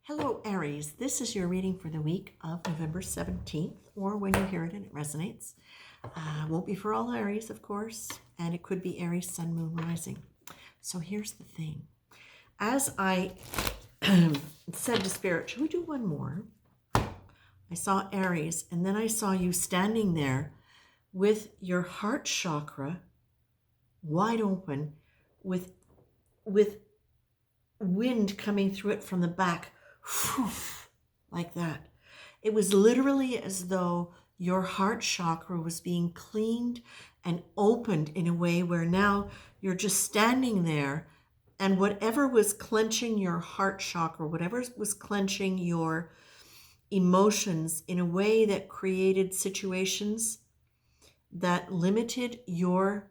Hello, Aries. This is your reading for the week of November 17th, or when you hear it and it resonates. Won't be for all Aries, of course, and it could be Aries, Sun, Moon, Rising. So here's the thing. As I said to Spirit, should we do one more? I saw Aries, and then I saw you standing there with your heart chakra wide open, with wind coming through it from the back, like that. It was literally as though your heart chakra was being cleaned and opened in a way where now you're just standing there, and whatever was clenching your heart chakra, whatever was clenching your emotions in a way that created situations that limited your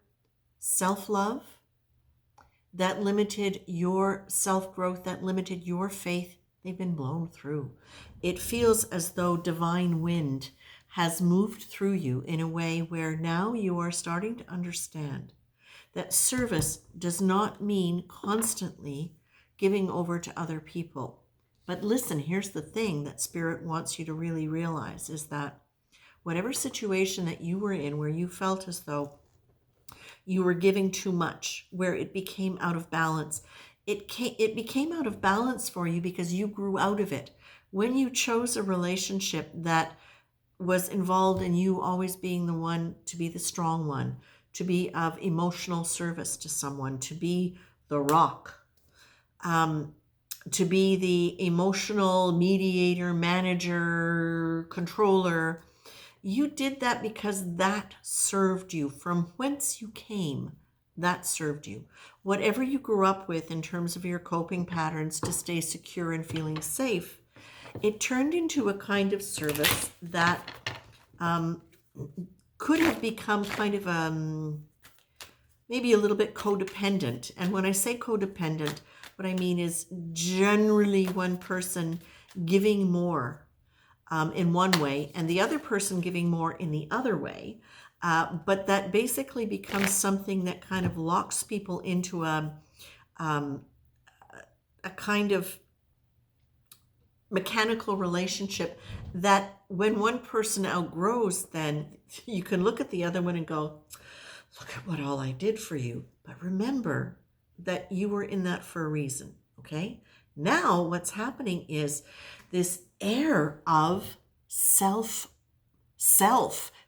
self-love, that limited your self-growth, that limited your faith, they've been blown through. It feels as though divine wind has moved through you in a way where now you are starting to understand that service does not mean constantly giving over to other people. But listen, here's the thing that Spirit wants you to really realize is that whatever situation that you were in where you felt as though you were giving too much, where it became out of balance, it became out of balance for you because you grew out of it. When you chose a relationship that was involved in you always being the one to be the strong one, to be of emotional service to someone, to be the rock, to be the emotional mediator, manager, controller, you did that because that served you. From whence you came, that served you. Whatever you grew up with in terms of your coping patterns to stay secure and feeling safe, it turned into a kind of service that could have become kind of maybe a little bit codependent. And when I say codependent, what I mean is generally one person giving more in one way and the other person giving more in the other way. But that basically becomes something that kind of locks people into a kind of mechanical relationship that when one person outgrows, then you can look at the other one and go, look at what all I did for you. But remember that you were in that for a reason, okay? Now what's happening is this air of self,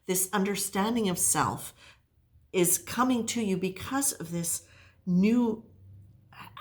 this understanding of self is coming to you because of this new,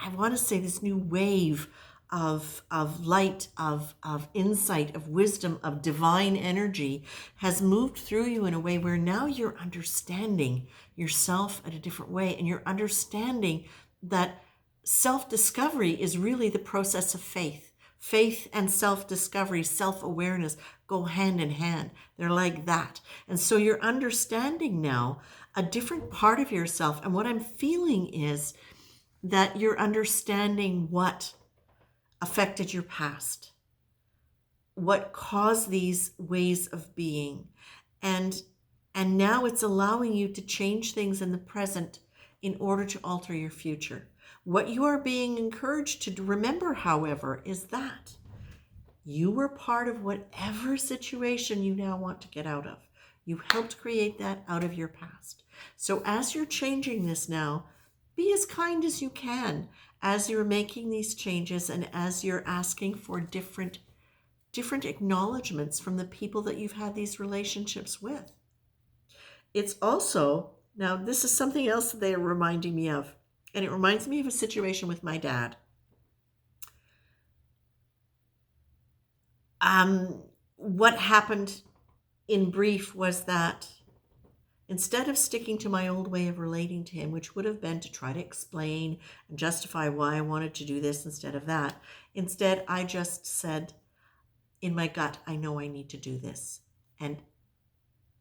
I want to say this new wave of light, of insight, of wisdom, of divine energy has moved through you in a way where now you're understanding yourself in a different way, and you're understanding that self-discovery is really the process of faith. Faith and self-discovery, self-awareness go hand in hand. They're like that. And so you're understanding now a different part of yourself. And what I'm feeling is that you're understanding what affected your past, what caused these ways of being. And now it's allowing you to change things in the present in order to alter your future. What you are being encouraged to remember, however, is that you were part of whatever situation you now want to get out of. You helped create that out of your past. So as you're changing this now, be as kind as you can as you're making these changes and as you're asking for different acknowledgments from the people that you've had these relationships with. It's also, now this is something else that they are reminding me of, and it reminds me of a situation with my dad. What happened in brief was that instead of sticking to my old way of relating to him, which would have been to try to explain and justify why I wanted to do this instead of that, instead I just said in my gut, I know I need to do this. And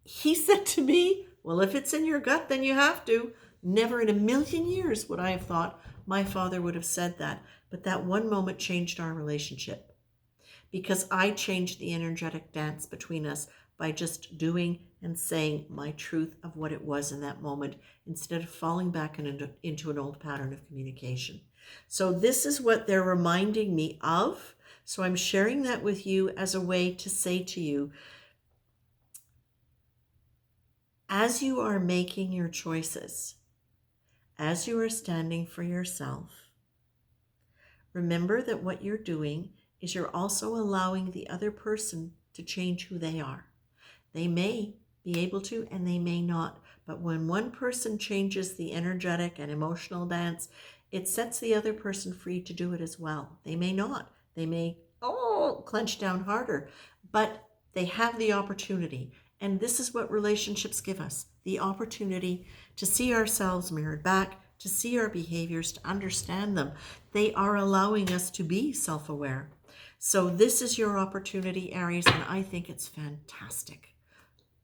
he said to me, well, if it's in your gut, then you have to. Never in a million years would I have thought my father would have said that. But that one moment changed our relationship because I changed the energetic dance between us by just doing and saying my truth of what it was in that moment instead of falling back into an old pattern of communication. So this is what they're reminding me of, So I'm sharing that with you as a way to say to you, as you are making your choices, as you are standing for yourself, remember that what you're doing is you're also allowing the other person to change who they are. They may be able to and they may not. But when one person changes the energetic and emotional dance, it sets the other person free to do it as well. They may not. They may, clench down harder. But they have the opportunity. And this is what relationships give us, the opportunity to see ourselves mirrored back, to see our behaviors, to understand them. They are allowing us to be self-aware. So this is your opportunity, Aries, and I think it's fantastic.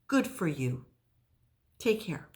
Good for you. Take care.